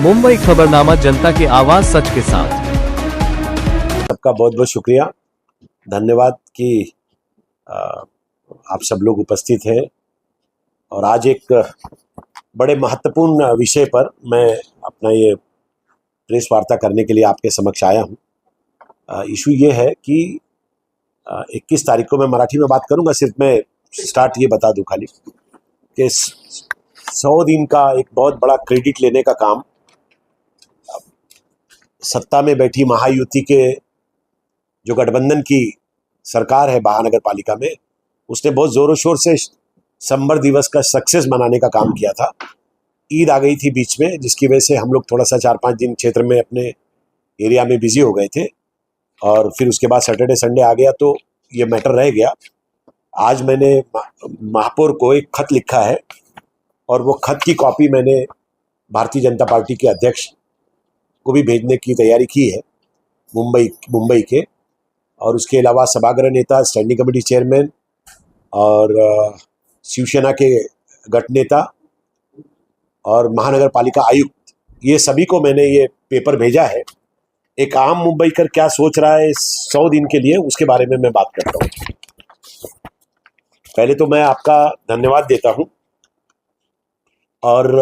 मुंबई खबरनामा, जनता की आवाज, सच के साथ। सबका बहुत बहुत शुक्रिया, धन्यवाद कि आप सब लोग उपस्थित हैं। और आज एक बड़े महत्वपूर्ण विषय पर मैं अपना ये प्रेस वार्ता करने के लिए आपके समक्ष आया हूँ। इशू ये है कि 21 तारीख को मैं मराठी में बात करूँगा। सिर्फ मैं स्टार्ट ये बता दूँ खाली कि 100 दिन का एक बहुत बड़ा क्रेडिट लेने का काम सत्ता में बैठी महायुति के जो गठबंधन की सरकार है महानगर पालिका में, उसने बहुत जोरों शोर से संबर दिवस का सक्सेस मनाने का काम किया था। ईद आ गई थी बीच में, जिसकी वजह से हम लोग थोड़ा सा 4-5 दिन क्षेत्र में अपने एरिया में बिजी हो गए थे और फिर उसके बाद सैटरडे संडे आ गया तो ये मैटर रह गया। आज मैंने महापौर को एक खत लिखा है और वो खत की कॉपी मैंने भारतीय जनता पार्टी के अध्यक्ष को भी भेजने की तैयारी की है, मुंबई के। और उसके अलावा सभागृह नेता, स्टैंडिंग कमेटी चेयरमैन और शिवसेना के गठ नेता और महानगर पालिका आयुक्त, ये सभी को मैंने ये पेपर भेजा है। एक आम मुंबईकर क्या सोच रहा है 100 दिन के लिए, उसके बारे में मैं बात करता हूँ। पहले तो मैं आपका धन्यवाद देता हूँ और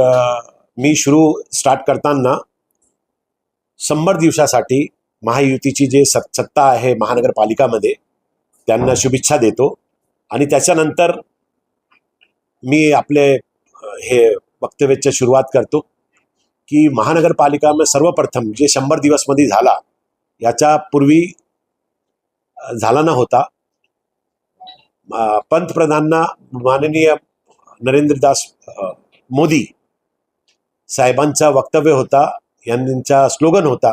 मी स्टार्ट करताना शंभर दिवसासाठी महायुतीची जे सत्ता आहे महानगरपालिकामध्ये त्यांना शुभेच्छा देतो। आणि त्याच्यानंतर मी आपले हे वक्तव्याची सुरुवात करतो की महानगरपालिका में सर्वप्रथम जे 100 दिवस मध्ये झाला, याच्या पूर्वी झाला न होता। पंतप्रधानांना माननीय नरेंद्रदास मोदी साहेबांचा वक्तव्य होता, यांचा स्लोगन होता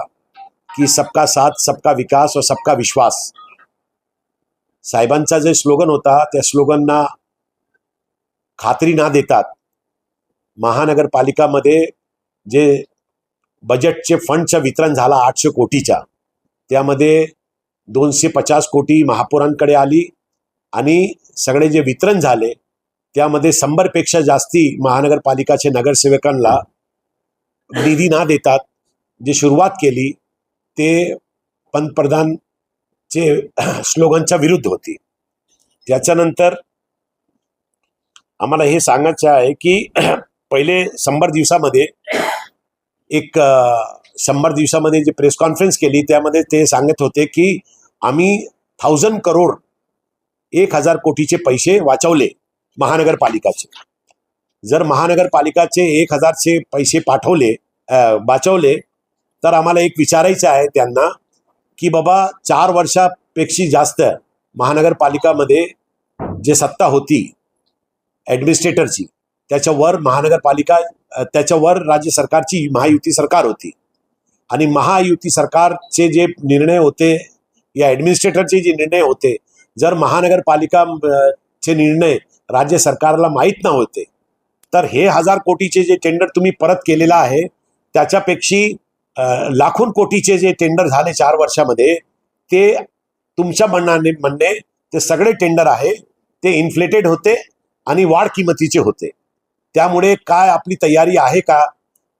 की सबका साथ, सबका विकास और सबका विश्वास। साहेबांचा जे स्लोगन होता त्या स्लोगनना खात्री ना देतात महानगरपालिकामध्ये जे बजेटचे फंडचं वितरण झाला 800 कोटीचा, त्यामध्ये 250 कोटी महापौरांकडे आली आणि सगळे जे वितरण झाले त्यामध्ये 100 पेक्षा जास्ती महानगरपालिकाचे नगरसेवकांना निधी ना देतात जी सुरुवात केली ते पंतप्रधानचे स्लोगनच्या विरुद्ध होती। त्याच्यानंतर आम्हाला हे सांगायचं आहे की पहिले 100 दिवसामध्ये एक 100 दिवसामध्ये जे प्रेस कॉन्फरन्स केली त्यामध्ये ते सांगत होते की आम्ही 1000 करोड 1000 कोटीचे पैसे वाचवले महानगरपालिकाचे। जर महानगरपालिकाचे 1000 चे पैसे वाचवले तर आम्हाला एक विचारायचं आहे त्यांना की बाबा 4 वर्षापेक्षा जास्त महानगरपालिकामध्ये जे सत्ता होती ॲडमिनिस्ट्रेटरची, त्याच्यावर महानगरपालिका, त्याच्यावर राज्य सरकारची महायुती सरकार होती आणि महायुती सरकारचे जे निर्णय होते या ॲडमिनिस्ट्रेटरचे जे निर्णय होते, जर महानगरपालिकाचे निर्णय राज्य सरकारला माहीत न होते तर हे 1000 कोटीचे जे टेंडर तुम्ही परत केलेला आहे त्याच्यापेक्षा लाखों कोटीचे जे टेंडर झाले 4 वर्षामध्ये ते तुमच्या म्हणणे ते सगळे टेंडर आहे ते इन्फ्लेटेड होते आणि वाढ किमतीचे होते। त्यामुळे काय आपली तयारी आहे का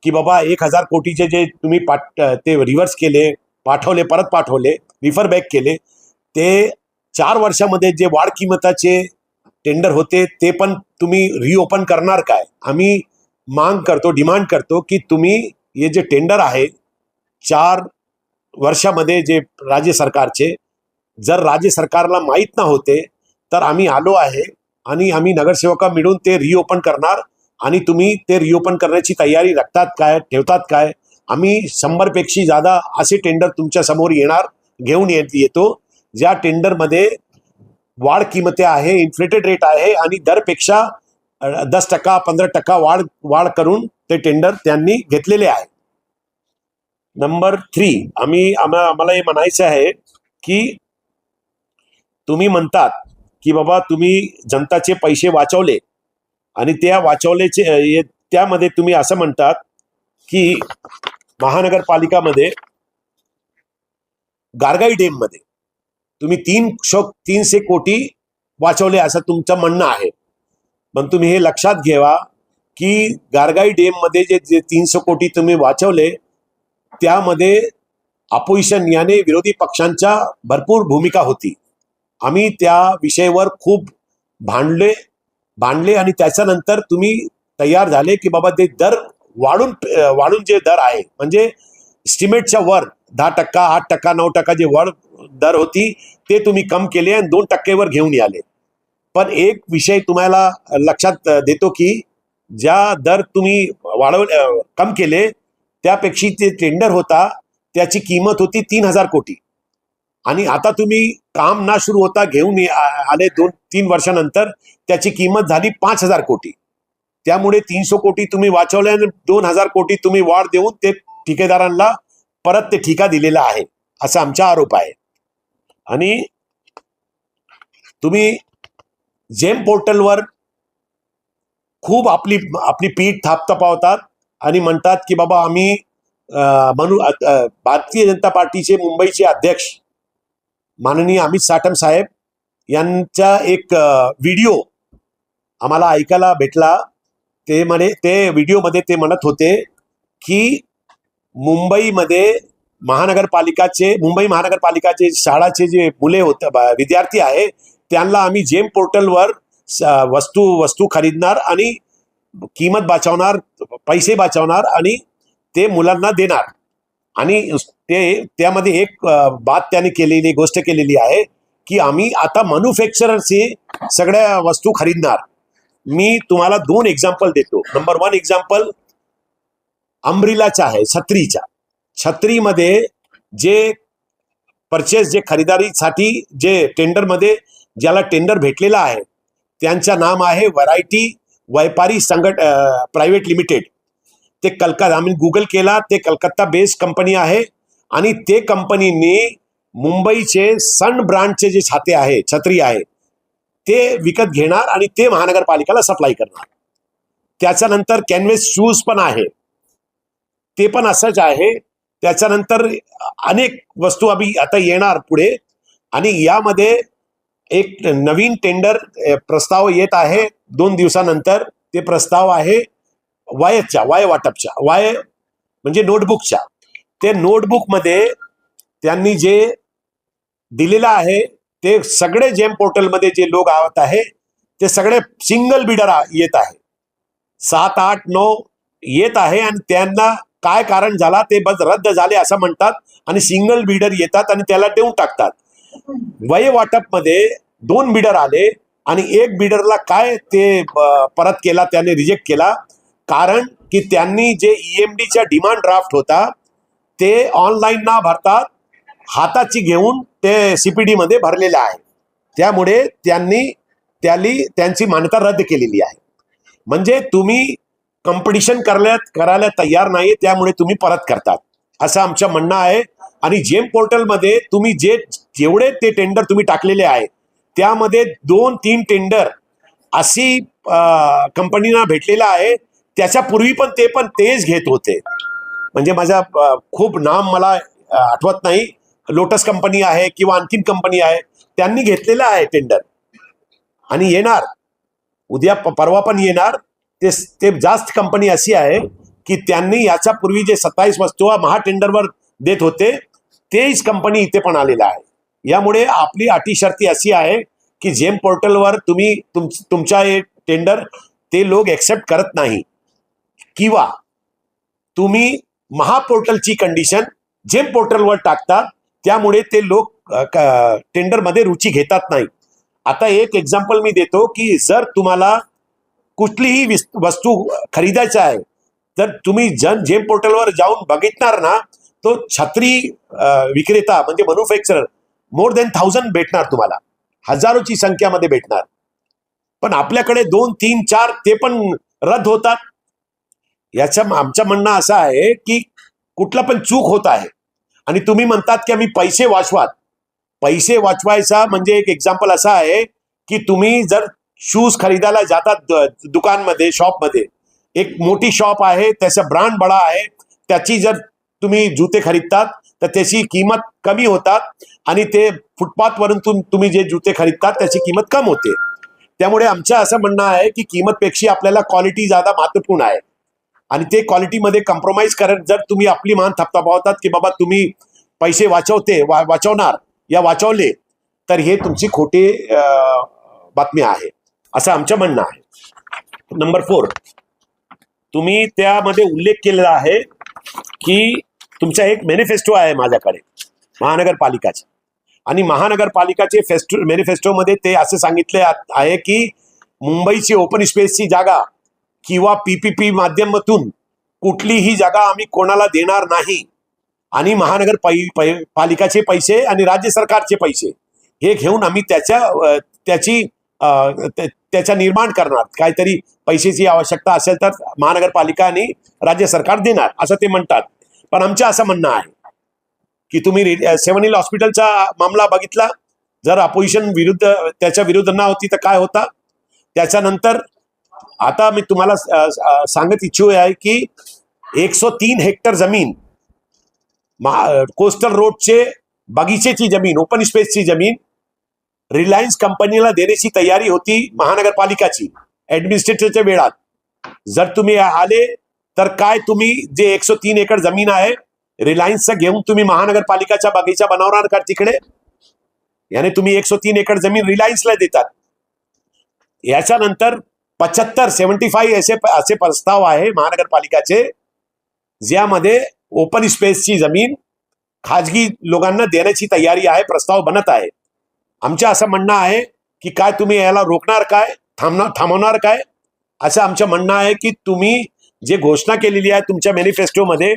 की बाबा 1000 कोटीचे जे तुम्ही ते रिव्हर्स केले, परत पाठवले, रिफर बॅक केले, ते 4 वर्षामध्ये जे वाढ किमताचे टेंडर होते ते पण तुम्ही रिओपन करणार काय? आम्ही डिमांड करतो की तुम्ही ये जे टेंडर आहे 4 वर्षामध्ये जे राज्य सरकारचे, जर राज्य सरकारला माहीत न होते तर आम्ही आलो आहे आणि आम्ही नगरसेवक मिळून ते रिओपन करणार आणि तुम्ही ते रिओपन करण्याची तयारी ठेवतात काय? आम्ही 100 पेक्षा ज्यादा असे टेंडर तुमच्या समोर घेऊन येतो ज्या टेंडरमध्ये वाढ किमते आहे, इन्फ्लेटेड रेट आहे आणि दरपेक्षा 10% 15% वाढ करून ते टेंडर त्यांनी घेतलेले आहे। नंबर 3, आम्हाला हे म्हणायचं आहे की तुम्ही म्हणतात की बाबा तुम्ही जनताचे पैसे वाचवले आणि त्या वाचवलेचे त्यामध्ये तुम्ही असं म्हणतात की महानगरपालिकामध्ये गारगाई डॅम मध्ये तुम्ही 300 कोटी वाचवले असं तुमचं म्हणणं आहे। पण तुम्ही हे लक्षात घ्यावा की गारगाई डेम मध्ये जे जे 300 कोटी तुम्ही वाचवले त्यामध्ये अपोजिशन याने विरोधी पक्षांच्या भरपूर भूमिका होती. आम्ही त्या विषयावर खूप भांडले आणि त्याच्यानंतर तुम्ही तयार झाले की बाबा ते दर वाढून जे दर आहे म्हणजे एस्टिमेटच्या वर 10%, 8%, 9% जे वाढ दर होती ते तुम्ही कम केले आणि 2% घेऊन आले. पण एक विषय तुम्हाला लक्षात देतो की ज्या दर तुम्ही कम केले त्यापेक्षा ते टेंडर होता त्याची किंमत होती 3,000 कोटी आणि आता तुम्ही काम ना सुरू होता घेऊन आले 2-3 वर्षानंतर त्याची किंमत झाली 5,000 कोटी. त्यामुळे 300 कोटी तुम्ही वाचवले आणि 2,000 कोटी तुम्ही वाढ देऊन ते ठेकेदारांना परत ते ठिका दिलेला आहे असा आमचा आरोप आहे. आणि तुम्ही जेम पोर्टलवर खूप आपली पीठ थापतापावतात आणि म्हणतात की बाबा आम्ही भारतीय जनता पार्टीचे मुंबईचे अध्यक्ष माननीय अमित साटम साहेब यांचा एक व्हिडिओ आम्हाला ऐकायला भेटला. ते व्हिडिओमध्ये ते म्हणत होते की मुंबई महानगरपालिकाचे शाळाचे जे मुले होते विद्यार्थी आहे त्यांना आम्ही जेम पोर्टलवर वस्तू खरीदणार आणि किंमत वाचवणार, पैसे वाचवणार आणि ते मुलांना देणार. आणि त्यामध्ये एक गोष्ट केलेली आहे की आम्ही आता मॅन्युफॅक्चररचे सगळ्या वस्तू खरीदणार. मी तुम्हाला 2 एक्झाम्पल देतो. नंबर 1 एक्झाम्पल अम्ब्रिलाचा आहे, छत्रीमध्ये जे परचेस जे खरीदारीसाठी जे टेंडरमध्ये ज्याला टेंडर भेटलेला आहे त्यांचं नाम आहे व्हरायटी व्यापारी प्रायव्हेट लिमिटेड. ते कलकत्ता आम्ही गुगल केला, ते कलकत्ता बेस्ड कंपनी आहे आणि ते कंपनीने मुंबईचे सन ब्रँडचे जे छत्री आहे ते विकत घेणार आणि ते महानगरपालिकेला सप्लाय करणार. त्याच्यानंतर कॅनव्हेस शूज पण आहे, ते पण असंच आहे. त्याच्यानंतर अनेक वस्तू आता येणार पुढे आणि यामध्ये एक नवीन टेंडर प्रस्ताव येत आहे 2 दिवसानंतर. ते प्रस्ताव आहे वाय म्हणजे नोटबुकच्या. ते नोटबुकमध्ये त्यांनी जे दिलेलं आहे ते सगळे जेम पोर्टलमध्ये जे लोक आवत आहे ते सगळे सिंगल बिडर येत आहे. 7, 8, 9 येत आहे आणि त्यांना काय कारण झाला ते बस रद्द झाले असं म्हणतात आणि सिंगल बिडर येतात आणि त्याला देऊन टाकतात. वय वाटपमध्ये 2 बिडर आले आणि एक बिडरला काय ते परत केला, त्याने रिजेक्ट केला. कारण की त्यांनी जे EMDचा डिमांड ड्राफ्ट होता ते ऑनलाईन ना भरतात हाताची घेऊन ते CPD मध्ये भरलेलं आहे. त्यामुळे त्यांची मान्यता रद्द केलेली आहे. म्हणजे तुम्ही कॉम्पिटिशन करायला तयार नाही, त्यामुळे तुम्ही परत करतात असं आमचं म्हणणं आहे. आणि जेम पोर्टलमध्ये तुम्ही जेवढे ते टेंडर तुम्ही टाकलेले आहे त्यामध्ये 2-3 टेंडर अशी कंपनीना भेटलेला आहे. त्याच्यापूर्वी पण तेच घेत होते. म्हणजे माझा खूप नाम मला आठवत नाही, लोटस कंपनी आहे किंवा आणखीन कंपनी आहे, त्यांनी घेतलेला आहे टेंडर आणि येणार उद्या परवा पण येणार. ते जास्त कंपनी अशी आहे की त्यांनी याच्या पूर्वी जे 27 वस्तू महाटेंडरवर देत होते तेच कंपनी इथे पण आलेला आहे. यामुळे आपली अटी शर्ती अशी आहे की जेम पोर्टलवर तुम्ही तुमचा हे टेंडर ते लोक एक्सेप्ट करत नाही किंवा तुम्ही महापोर्टलची कंडिशन जेम पोर्टलवर टाकतात, त्यामुळे ते लोक टेंडरमध्ये रुची घेतात नाही. आता एक एक्झाम्पल मी देतो की जर तुम्हाला कुठलीही वस्तू खरीदायची आहे तर तुम्ही जेम पोर्टलवर जाऊन बघितणार ना, तो छत्री विक्रेता म्हणजे मॅन्युफॅक्चरर मोर दॅन 1000 भेटणार तुम्हाला, हजारोची संख्यामध्ये भेटणार. पण आपल्याकडे 2, 3, 4 ते पण रद्द होतात. आमचं म्हणणं असं आहे की कुठला पण चूक होत आहे आणि तुम्ही म्हणतात की आम्ही पैसे वाचवायचा म्हणजे एक एक्झाम्पल असा आहे की तुम्ही जर शूज खरीदायला जातात दुकानमध्ये, शॉपमध्ये, एक मोठी शॉप आहे, त्याचा ब्रँड बडा आहे, त्याची जर तुम्ही जुते खरीदतात तर त्याची किंमत कमी होतात आणि ते फुटपाथवरून तुम्ही जे जुते खरीदतात त्याची किंमत कम होते. त्यामुळे आमचं असं म्हणणं आहे की किंमतपेक्षा आपल्याला क्वालिटी ज्यादा महत्वपूर्ण आहे आणि ते क्वालिटीमध्ये कॉम्प्रोमाइज करत जर तुम्ही आपली मान थपथपावतात की बाबा तुम्ही पैसे वाचवणार या वाचवले तर हे तुमची खोटी बातमी आहे असं आमचं म्हणणं आहे. नंबर 4, तुम्ही त्यामध्ये उल्लेख केलेला आहे की तुमचा एक मॅनिफेस्टो आहे माझ्याकडे महानगरपालिकाचा आणि महानगरपालिकाचे मॅनिफेस्टोमध्ये ते असे सांगितले आहे की मुंबईची ओपन स्पेसची जागा किंवा PPP माध्यमातून कुठलीही जागा आम्ही कोणाला देणार नाही आणि पालिकाचे पैसे आणि राज्य सरकारचे पैसे हे घेऊन आम्ही त्याच्या निर्माण करणार. काहीतरी पैशाची आवश्यकता असेल तर महानगरपालिका आणि राज्य सरकार देणार असं ते म्हणतात. पण आमचं असं म्हणणं आहे की तुम्ही 7 हिल हॉस्पिटलचा मामला बघितला, जर अपोजिशन त्याच्या विरुद्ध ना होती तर काय होता. त्याच्यानंतर आता मी तुम्हाला सांगत इच्छू आहे की 103 हेक्टर जमीन कोस्टल रोडचे बगीचेची जमीन ओपन स्पेसची जमीन रिलायन्स कंपनीला देण्याची तयारी होती महानगरपालिकाची ऍडमिनिस्ट्रेटरच्या वेळात. जर तुम्ही आले तर काय तुम्ही जे 103 एकर जमीन आहे रिलायन्सचं घेऊन तुम्ही महानगरपालिकाचा बगीचा बनवणार का तिकडे. याने तुम्ही 103 एकर जमीन रिलायन्सला देतात. याच्यानंतर 75 असे प्रस्ताव आहे महानगरपालिकाचे ज्यामध्ये ओपन स्पेसची जमीन खाजगी लोकांना देण्याची तयारी आहे, प्रस्ताव बनत आहे. आमचं असं म्हणणं आहे की काय तुम्ही याला रोखणार काय, थांबवणार काय असं आमचं म्हणणं आहे की तुम्ही जे घोषणा केलेली आहे तुमच्या मॅनिफेस्टोमध्ये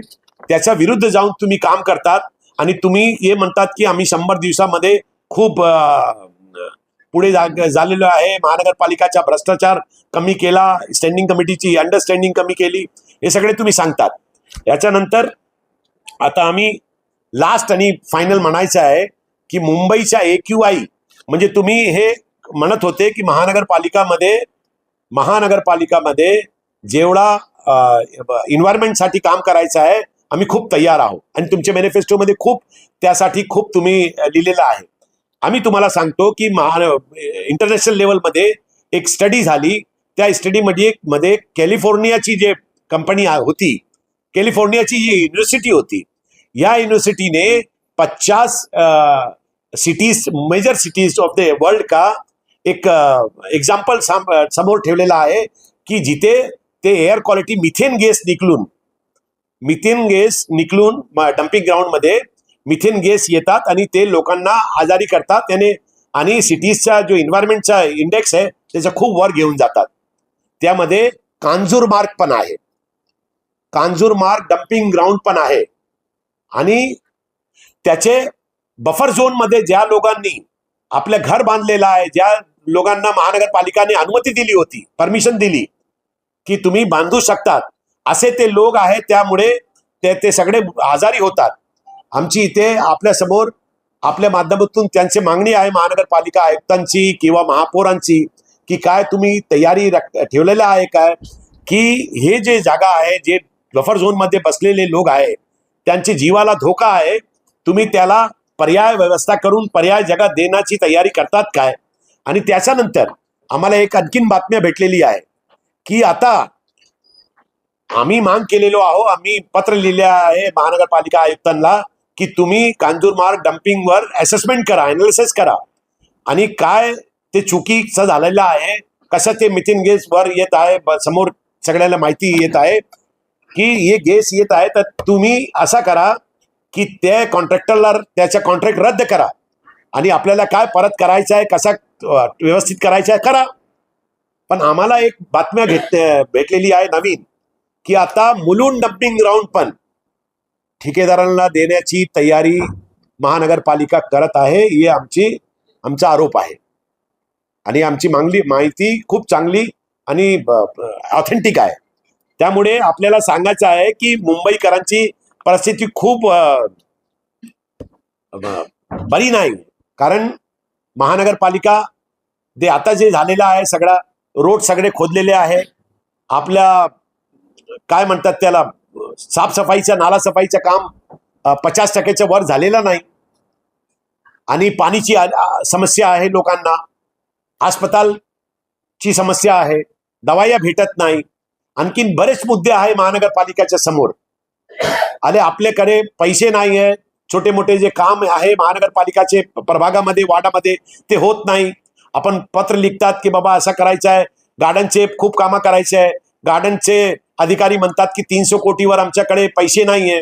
त्याच्या विरुद्ध जाऊन तुम्ही काम करतात आणि तुम्ही हे म्हणतात की आम्ही 100 दिवसामध्ये खूप पुढे झालेलो आहे, महानगरपालिकाचा भ्रष्टाचार कमी केला, स्टँडिंग कमिटीची अंडरस्टँडिंग कमी केली, हे सगळे तुम्ही सांगतात. याच्यानंतर आता आम्ही लास्ट आणि फायनल म्हणायचं आहे की मुंबईच्या AQI म्हणजे तुम्ही हे म्हणत होते की महानगरपालिकामध्ये जेवढा एन्व्हायरमेंटसाठी काम करायचं आहे आम्ही खूप तयार आहोत आणि तुमच्या मॅनिफेस्टोमध्ये त्यासाठी खूप तुम्ही लिहिलेलं आहे. आम्ही तुम्हाला सांगतो की इंटरनॅशनल लेवलमध्ये एक स्टडी झाली, त्या स्टडीमध्ये कॅलिफोर्नियाची जे कंपनी होती, कॅलिफोर्नियाची जी युनिव्हर्सिटी होती, या युनिव्हर्सिटीने 50 cities major cities of the world का एक एग्जाम्पल समोर ठेवलेला आहे की जिथे ते एअर क्वालिटी मिथेन गॅस निकलून डम्पिंग ग्राउंड मध्ये मिथेन गॅस येतात आणि ते लोकांना आजारी करतात त्याने आणि सिटीजचा जो एन्व्हायरमेंटचा इंडेक्स आहे त्याचा खूप वर घेऊन जातात. त्यामध्ये कांजूरमार्ग पण आहे, कांजूरमार्ग डम्पिंग ग्राउंड पण आहे आणि त्याचे बफर झोन मध्ये ज्या लोकांनी आपलं घर बांधलेलं आहे, ज्या लोकांना महानगरपालिकाने अनुमती दिली होती, परमिशन दिली की तुम्ही बांधू शकतात, असे ते लोक आहेत, त्यामुळे ते सगळे आजारी होतात. आमची इथे आपल्या समोर आपल्या माध्यमातून त्यांची मागणी आहे महानगरपालिका आयुक्तांची किंवा महापौरांची की काय तुम्ही तयारी ठेवलेलं आहे काय की हे जे जागा आहे, जे बफर झोन मध्ये बसलेले लोक आहे त्यांच्या जीवाला धोका आहे, तुम्ही त्याला पर्याय व्यवस्था करून पर्याय जागा देण्याची तयारी करतात काय. आणि त्याच्यानंतर आम्हाला एक आणखीन बातम्या भेटलेली आहे की आता आम्ही मांग केलेलो आहोत, आम्ही पत्र लिहिले आहे महानगरपालिका आयुक्तांना की तुम्ही कांजूरमार्ग डम्पिंगवर असेसमेंट करा, अनालिसिस करा आणि काय ते चुकीचं झालेलं आहे, कसं ते मिथेन गॅस वर येत आहे, समोर सगळ्याला माहिती येत आहे की हे गॅस येत आहे, तर तुम्ही असा करा की त्या कॉन्ट्रॅक्टरला त्याचा कॉन्ट्रॅक्ट रद्द करा आणि आपल्याला काय परत करायचं आहे, कसा व्यवस्थित करायचं आहे करा. पण आम्हाला एक बातम्या भेटलेली आहे नवीन की आता मुलुंड डम्पिंग ग्राउंड पण ठेकेदारांना देण्याची तयारी महानगरपालिका करत आहे, हे आमचा आरोप आहे आणि आमची माहिती खूप चांगली आणि ऑथेंटिक आहे. त्यामुळे आपल्याला सांगायचं आहे की मुंबईकरांची परिस्थिती खूप बरी नाही, कारण महानगरपालिका ते आता जे झालेलं आहे सगळा रोड सगळे खोदलेले आहे, आपल्या काय म्हणतात त्याला साफसफाईचं नाला सफाईचं काम 50% वर झालेलं नाही आणि पाणीची समस्या आहे लोकांना. अस्पताल ची समस्या आहे, दवाया भेटत नाही, आणखीन बरेच मुद्दे आहे महानगरपालिकेच्या समोर. आले आपल्याकडे पैसे नाही आहे, छोटे मोठे जे काम आहे महानगरपालिकाचे प्रभागामध्ये वार्डामध्ये ते होत नाही. आपण पत्र लिखतात की बाबा असं करायचं आहे, गार्डनचे खूप कामं करायचे आहे, गार्डनचे अधिकारी म्हणतात की 300 कोटीवर आमच्याकडे पैसे नाही आहे.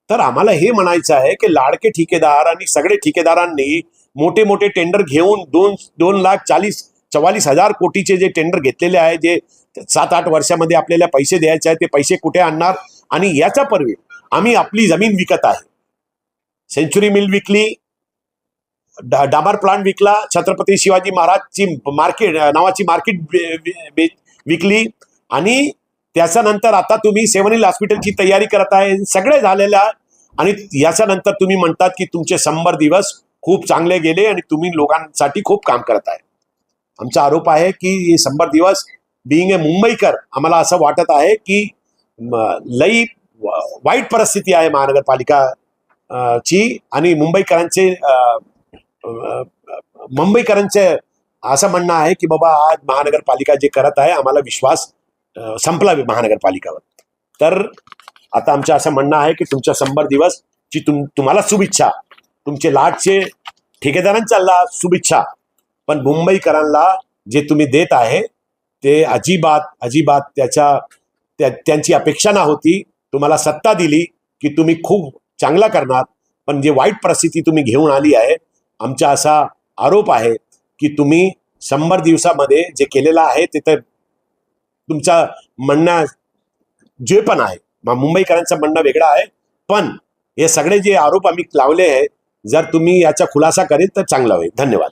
तर आम्हाला हे म्हणायचं आहे की लाडके ठेकेदार आणि सगळे ठेकेदारांनी मोठे मोठे टेंडर घेऊन 2,44,000 कोटीचे जे टेंडर घेतलेले आहे, जे 7-8 वर्षामध्ये आपल्याला पैसे द्यायचे आहे, ते पैसे कुठे आणणार? आणि याच्या पूर्वी आम्ही आपली जमीन विकत आहे, सेंचुरी मिल विकली, डांबर प्लांट विकला, छत्रपती शिवाजी महाराजची मार्केट नावाची मार्केट विकली, आणि त्याच्यानंतर आता तुम्ही 7 हिल हॉस्पिटलची तयारी करत आहे. सगळे झालेलं आहे. आणि याच्यानंतर तुम्ही म्हणतात की तुमचे 100 दिवस खूप चांगले गेले आणि तुम्ही लोकांसाठी खूप काम करत आहे. आमचा आरोप आहे की हे 100 दिवस बिईंग ए मुंबईकर आम्हाला असं वाटत आहे की लई वाईट परिस्थिती आहे महानगरपालिका ची, आणि मुंबईकरांचे असं म्हणणं आहे की बाबा आज महानगरपालिका जे करत आहे आम्हाला विश्वास संपला महानगरपालिकावर. तर आता आमचं असं म्हणणं आहे की तुमच्या 100 दिवस ची तुम्हाला शुभेच्छा, तुमचे लाडचे ठेकेदारांचा शुभेच्छा, पण मुंबईकरांना जे तुम्ही देत आहे ते अजिबात त्यांची अपेक्षा ना होती. तुम्हाला सत्ता दिली की तुम्ही खूप चांगला करणार, पण जे वाईट परिस्थिती तुम्ही घेऊन आली आहे, आमचा असा आरोप आहे की तुम्ही 100 दिवसामध्ये जे केलेलं आहे ते तर तुमचं म्हणणं जे पण आहे, मुंबईकरांचं म्हणणं वेगळं आहे, पण हे सगळे जे आरोप आम्ही लावले आहे, जर तुम्ही याचा खुलासा करेल तर चांगला होईल. धन्यवाद.